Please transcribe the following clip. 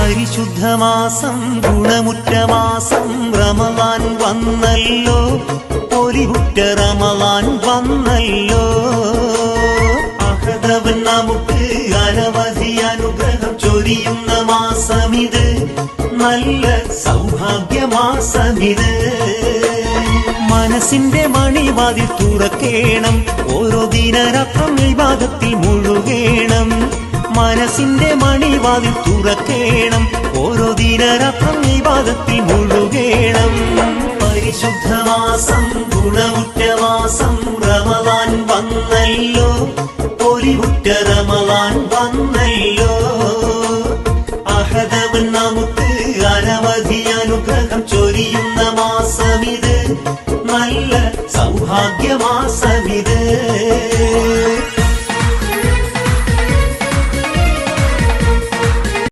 പരിശുദ്ധമാസം ഗുണമുറ്റ മാസം റമളാൻ വന്നല്ലോ, പൊലിവുറ്റ റമളാൻ വന്നല്ലോ. അഹദവൻ നമുക്ക് അനവധി അനുഗ്രഹം ചൊരിയുന്ന മാസമിത്, നല്ല സൗഭാഗ്യമാസമിത്. മനസ്സിന്റെ മണിവാതിൽ തുറക്കേണം, ഓരോ ദിനരാത്രം ഇബാദത്തിൽ മുഴുകേണം. മനസ്സിന്റെ മണിവാതിൽ തുറക്കേണം, ഓരോ ദിനരാത്രം ഇബാദത്തിൽ മുഴുകേണം. പരിശുദ്ധമാസം ഗുണമുറ്റ മാസം റമളാൻ വന്നല്ലോ, പൊലിവുറ്റ റമളാൻ വന്നല്ലോ. അഹദവൻ നമുക്ക് അനവധി അനുഗ്രഹം ചൊരിയുന്ന മാസമിത്, നല്ല സൗഭാഗ്യമാസമിത്.